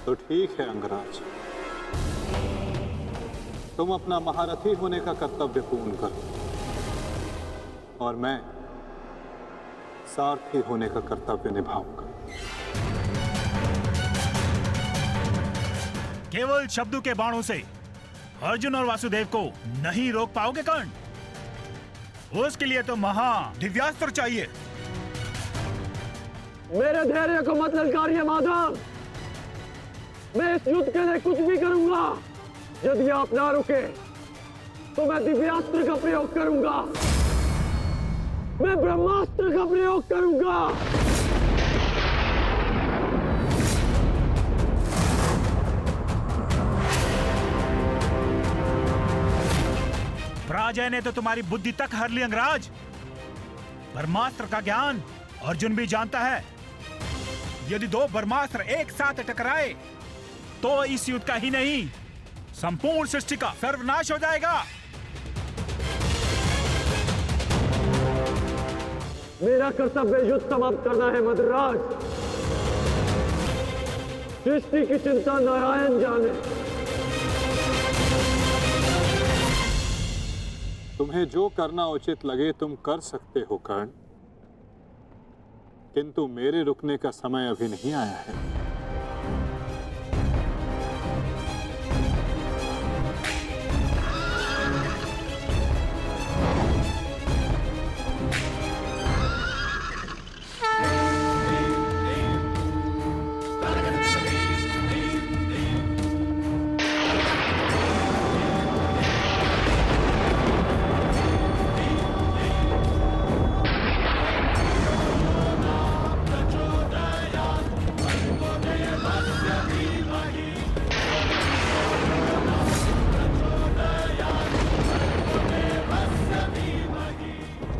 तो ठीक है अंगराज, तुम अपना महारथी होने का कर्तव्य पूर्ण करो और मैं सारथी होने का कर्तव्य निभाऊंगा। केवल शब्दों के बाणों से अर्जुन और वासुदेव को नहीं रोक पाओगे कर्ण। उसके लिए तो महा दिव्यास्त्र चाहिए। मेरे धैर्य को मत ललकारिए माधव, मैं इस युद्ध के लिए कुछ भी करूंगा। यदि आप ना रुके तो मैं दिव्यास्त्र का प्रयोग करूंगा, मैं ब्रह्मास्त्र का प्रयोग करूंगा। पराजय ने तो तुम्हारी बुद्धि तक हर ली अंगराज। ब्रह्मास्त्र का ज्ञान अर्जुन भी जानता है। यदि दो ब्रह्मास्त्र एक साथ टकराए तो इस युद्ध का ही नहीं, संपूर्ण सृष्टि का सर्वनाश हो जाएगा। मेरा कर्तव्य युद्ध समाप्त करना है मद्राज। सृष्टि की चिंता नारायण जाने। तुम्हें जो करना उचित लगे तुम कर सकते हो कर्ण, किंतु मेरे रुकने का समय अभी नहीं आया है।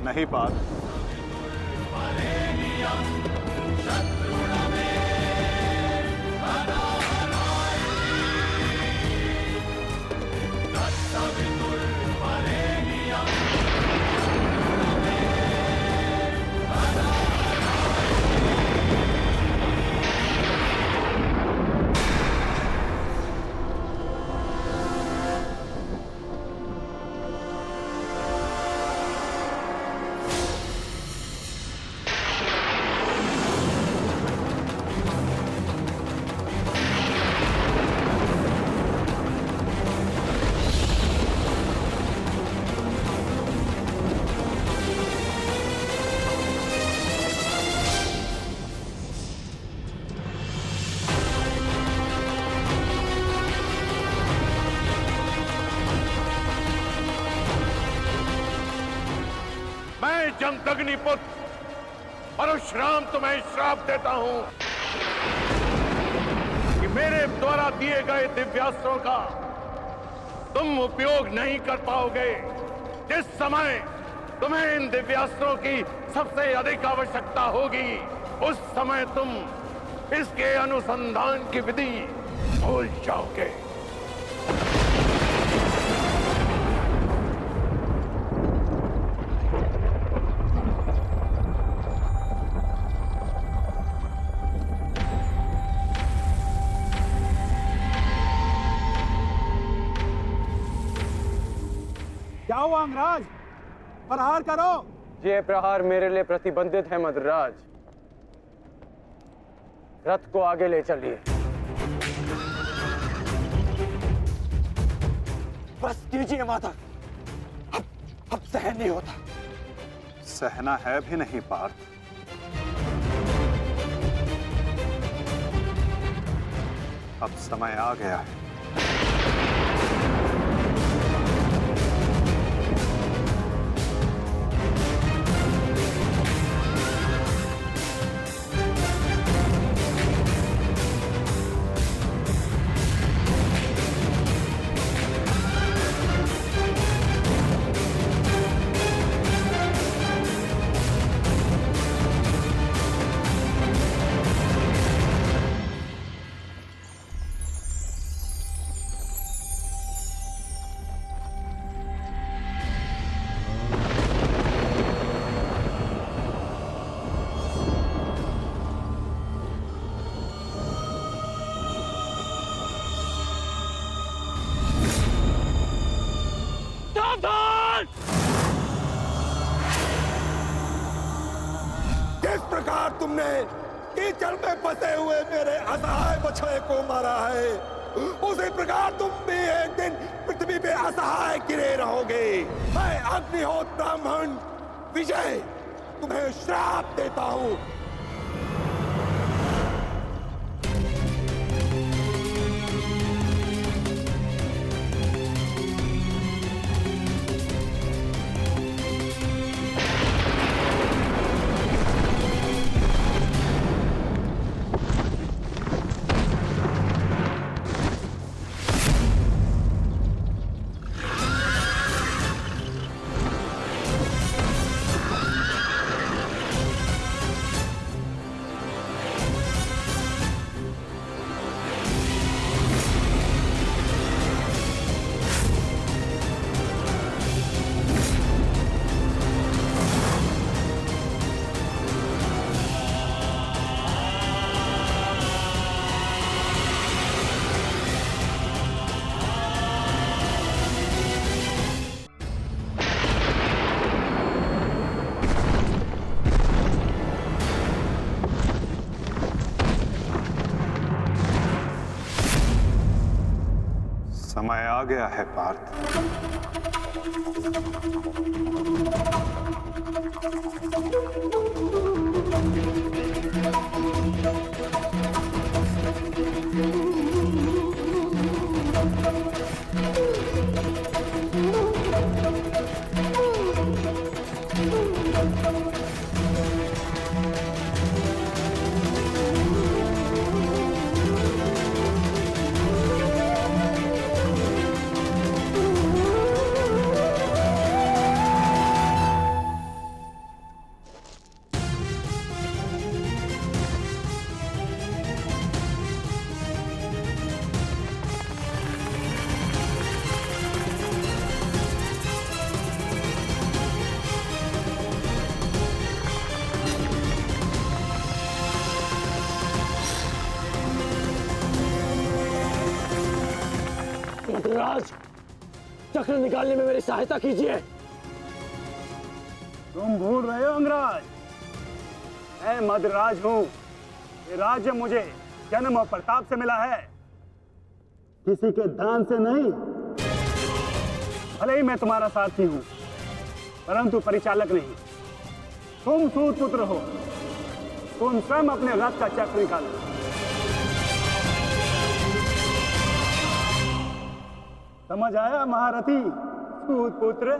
नहीं पार्थ, जमदग्निपुत्र परशुराम तुम्हें श्राप देता हूं कि मेरे द्वारा दिए गए दिव्यास्त्रों का तुम उपयोग नहीं कर पाओगे। जिस समय तुम्हें इन दिव्यास्त्रों की सबसे अधिक आवश्यकता होगी, उस समय तुम इसके अनुसंधान की विधि भूल जाओगे। क्या हुआ अंगराज? प्रहार करो। ये प्रहार मेरे लिए प्रतिबंधित है मद्राज। रथ को आगे ले चलिए। बस कीजिए माता, अब सहन नहीं होता। सहना है भी नहीं पार्थ। अब समय आ गया है। तुमने कीचड़ में फंसे हुए मेरे असहाय बछड़े को मारा है, उसी प्रकार तुम भी एक दिन पृथ्वी पे असहाय गिरे रहोगे। मैं अग्निहोत्र ब्राह्मण विजय तुम्हें श्राप देता हूं। समय आ गया है पार्थ। मद्राज, चक्र निकालने में मेरी सहायता कीजिए। तुम भूल रहे हो अंगराज, मैं मद्राज हूं। ये राज्य मुझे जन्म और प्रताप से मिला है, किसी के दान से नहीं। भले ही मैं तुम्हारा साथी हूं, परंतु परिचालक नहीं। तुम सूत पुत्र हो, तुम स्वयं अपने रथ का चक्र निकालो। समझ आया महारथी सूत पुत्र?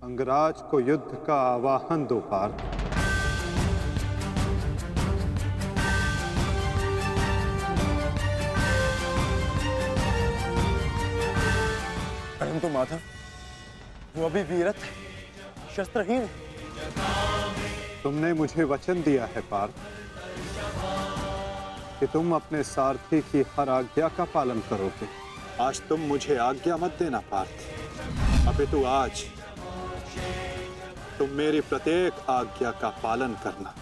अंगराज को युद्ध का आवाहन दो पार्थ। परंतु माधव, वो अभी वीरत शस्त्रहीन है। तुमने मुझे वचन दिया है पार्थ कि तुम अपने सारथी की हर आज्ञा का पालन करोगे। आज तुम मुझे आज्ञा मत देना पार्थ, अपितु आज तुम मेरी प्रत्येक आज्ञा का पालन करना।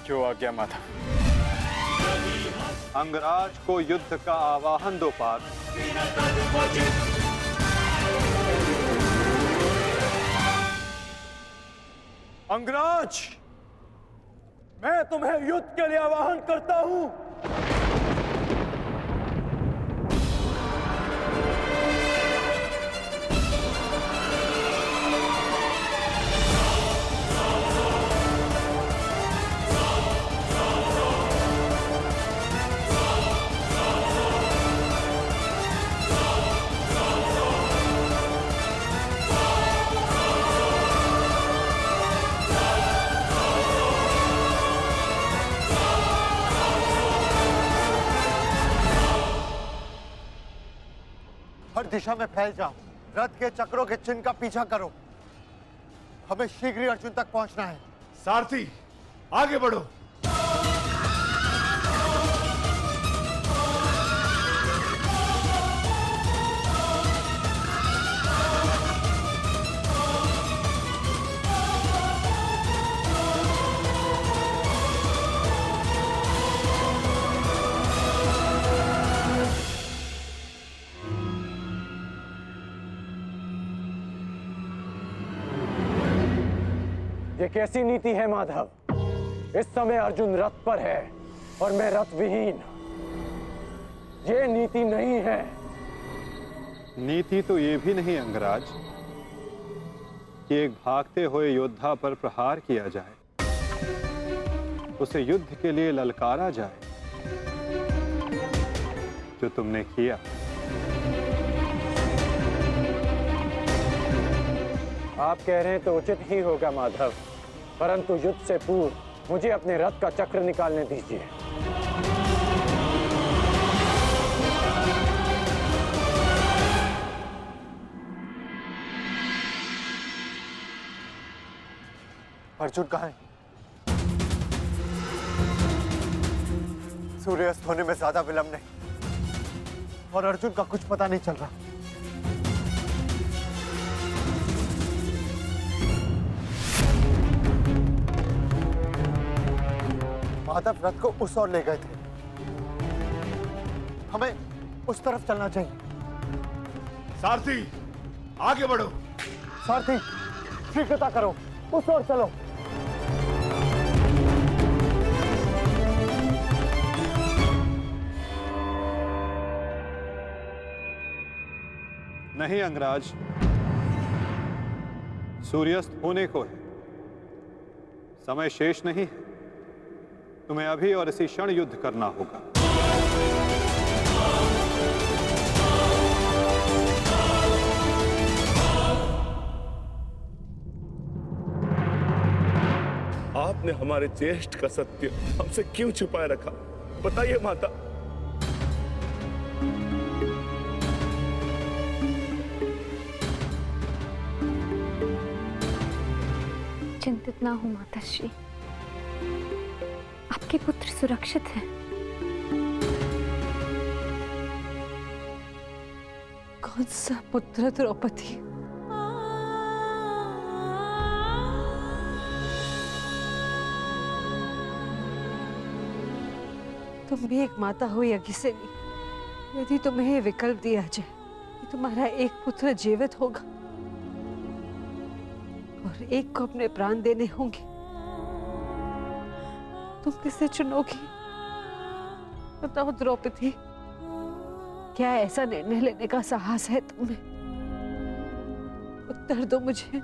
जो आज्ञा माधव। अंगराज को युद्ध का आवाहन दो पार्थ। अंगराज, मैं तुम्हें युद्ध के लिए आवाहन करता हूं। हर दिशा में फैल जाओ, रथ के चक्रों के चिन्ह का पीछा करो। हमें शीघ्र ही अर्जुन तक पहुंचना है। सारथी, आगे बढ़ो। ये कैसी नीति है माधव? इस समय अर्जुन रथ पर है और मैं रथ विहीन। ये नीति नहीं है। नीति तो ये भी नहीं अंगराज कि एक भागते हुए योद्धा पर प्रहार किया जाए, उसे युद्ध के लिए ललकारा जाए, जो तुमने किया। आप कह रहे हैं तो उचित ही होगा माधव, परंतु युद्ध से पूर्व मुझे अपने रथ का चक्र निकालने दीजिए। अर्जुन कहाँ है? सूर्यास्त होने में ज्यादा विलंब नहीं और अर्जुन का कुछ पता नहीं चल रहा। माधव रथ को उस ओर ले गए थे, हमें उस तरफ चलना चाहिए। सारथी आगे बढ़ो। सारथी शीघ्रता करो, उस ओर चलो। नहीं अंगराज, सूर्यास्त होने को है, समय शेष नहीं है। तुम्हें अभी और इसी क्षण युद्ध करना होगा। आपने हमारे ज्येष्ठ का सत्य हमसे क्यों छुपाए रखा? बताइए माता। चिंतित ना हो माताश्री, आपके पुत्र सुरक्षित हैं। कौन सा पुत्र द्रौपदी? तुम भी एक माता हो यज्ञसेनी, यदि तुम्हें ये विकल्प दिया जाए कि तुम्हारा एक पुत्र जीवित होगा और एक को अपने प्राण देने होंगे, तुम किसे चुनोगी? बताओ द्रौपदी, क्या ऐसा निर्णय लेने का साहस है तुम्हें? उत्तर दो मुझे।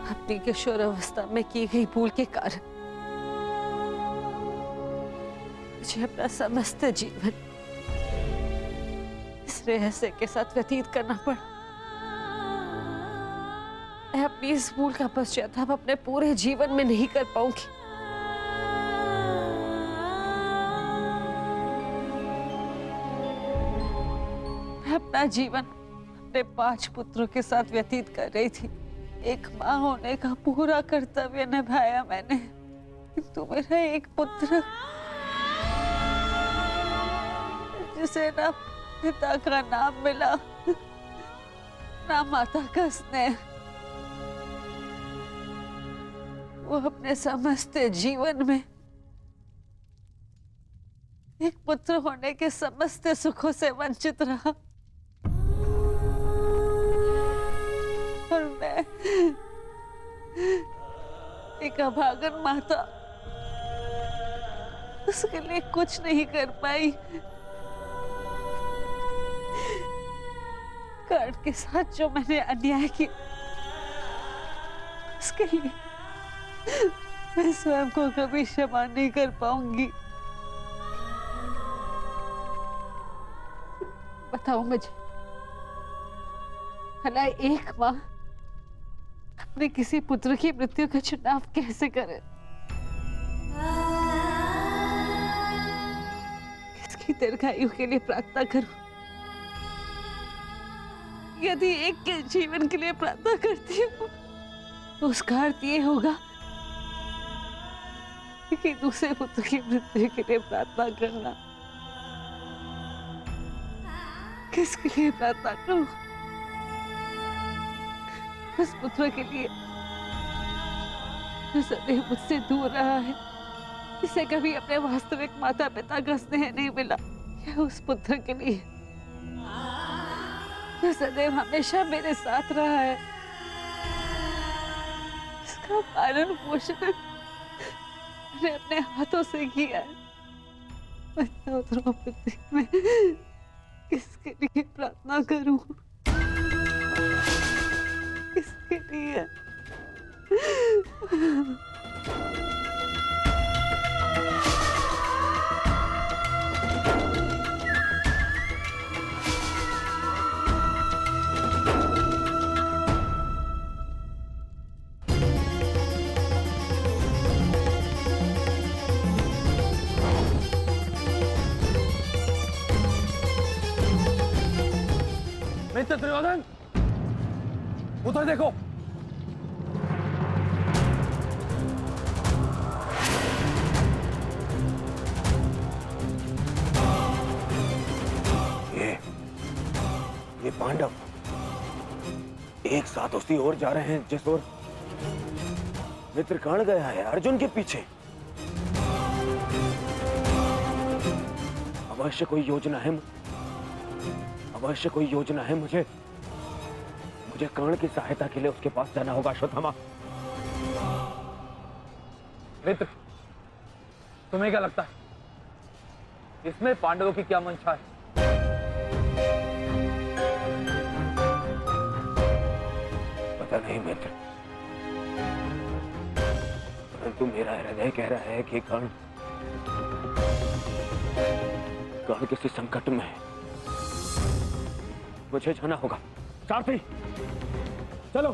अपनी किशोरावस्था में की गई भूल के कारण मुझे अपना समस्त जीवन इस रहस्य के साथ व्यतीत करना पड़ा। मैं अपनी इस भूल का पश्चाताप अपने पूरे जीवन में नहीं कर पाऊंगी। मैं अपना जीवन अपने 5 पुत्रों के साथ व्यतीत कर रही थी। एक माँ होने का पूरा कर्तव्य निभाया मैंने, किंतु मेरा एक पुत्र जिसे ना पिता का नाम मिला, ना माता का स्नेह, वो अपने समस्त जीवन में एक पुत्र होने के समस्त सुखों से वंचित रहा। और मैं एक अभागन माता उसके लिए कुछ नहीं कर पाई। कर्ण के साथ जो मैंने अन्याय किया, उसके लिए मैं स्वयं को कभी क्षमा नहीं कर पाऊंगी। बताओ मुझे, भला एक माँ अपने किसी पुत्र की मृत्यु का चुनाव कैसे करे? किसकी दीर्घायु के लिए प्रार्थना करूं? यदि एक के जीवन के लिए प्रार्थना करती हूँ तो उसका अर्थ ये होगा कि दूसरे पुत्र की मृत्यु के लिए प्रार्थना करना। किसके लिए प्रार्थना करूं? उस पुत्र के लिए जो सदैव मुझसे दूर रहा है, जिसे कभी अपने वास्तविक माता पिता का स्नेह नहीं मिला, या उस पुत्र के लिए जो सदैव हमेशा मेरे साथ रहा है, इसका पालन पोषण मैंने अपने हाथों से किया है। बताओ द्रौपदी, मैं किसके लिए प्रार्थना करूं? किसके लिए? मिस्टर दुर्योधन, उधर देखो। ये पांडव एक साथ उसी ओर जा रहे हैं जिस ओर मित्र कर्ण गया है, अर्जुन के पीछे। अवश्य कोई योजना है, अवश्य कोई योजना है। मुझे कर्ण की सहायता के लिए उसके पास जाना होगा। अश्वत्थामा, मित्र, तुम्हें क्या लगता है इसमें पांडवों की क्या मंशा है? पता नहीं मित्र, परंतु मेरा हृदय कह रहा है कि कर्ण किसी संकट में है। मुझे जाना होगा। सारथी, चलो।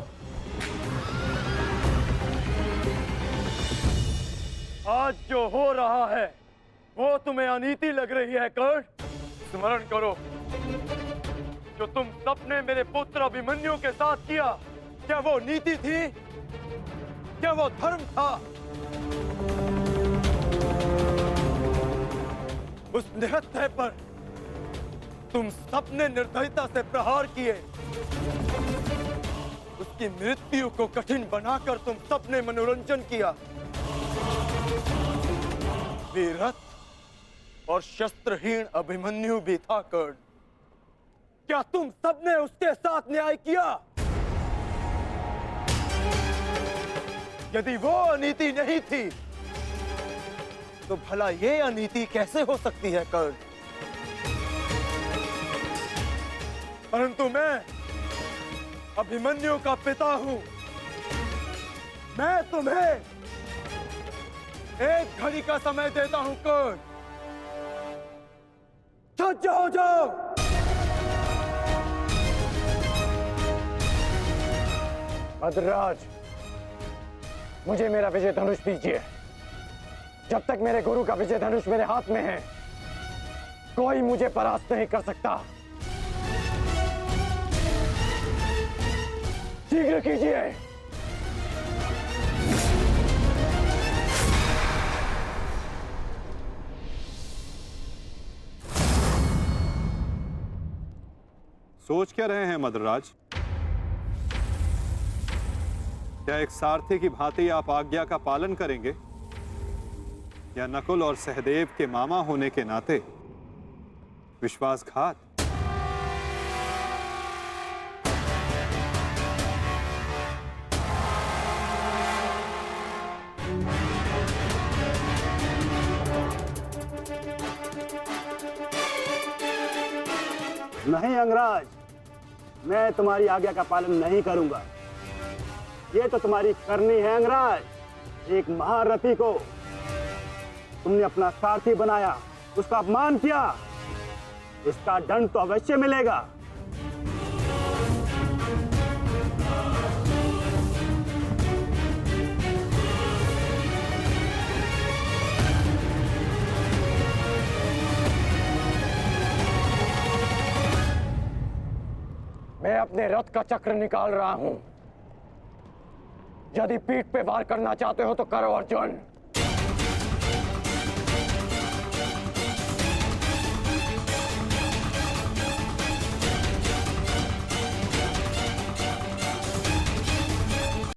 आज जो हो रहा है वो तुम्हें अनीति लग रही है कर्ण? स्मरण करो, जो तुम सबने मेरे पुत्र अभिमन्यु के साथ किया, क्या वो नीति थी? क्या वो धर्म था? उस निहत्थे पर तुम सबने निर्दयता से प्रहार किए। उसकी मृत्यु को कठिन बनाकर तुम सबने मनोरंजन किया। वीरथ और शस्त्रहीन अभिमन्यु भी था कर्ण। क्या तुम सबने उसके साथ न्याय किया? यदि वो अनीति नहीं थी तो भला ये अनीति कैसे हो सकती है कर्ण? परंतु मैं अभिमन्यु का पिता हूं। मैं तुम्हें एक घड़ी का समय देता हूं कर्ण। सज्ज हो जाओ। भद्रराज, मुझे मेरा विजय धनुष दीजिए। जब तक मेरे गुरु का विजय धनुष मेरे हाथ में है, कोई मुझे परास्त नहीं कर सकता। शीघ्र कीजिए। सोच क्या रहे हैं मद्रराज? क्या एक सारथी की भांति आप आज्ञा का पालन करेंगे, या नकुल और सहदेव के मामा होने के नाते विश्वासघात? नहीं अंगराज, मैं तुम्हारी आज्ञा का पालन नहीं करूंगा। ये तो तुम्हारी करनी है अंगराज। एक महारथी को तुमने अपना सारथी बनाया, उसका अपमान किया, इसका दंड तो अवश्य मिलेगा। मैं अपने रथ का चक्र निकाल रहा हूं। यदि पीठ पे वार करना चाहते हो तो करो अर्जुन।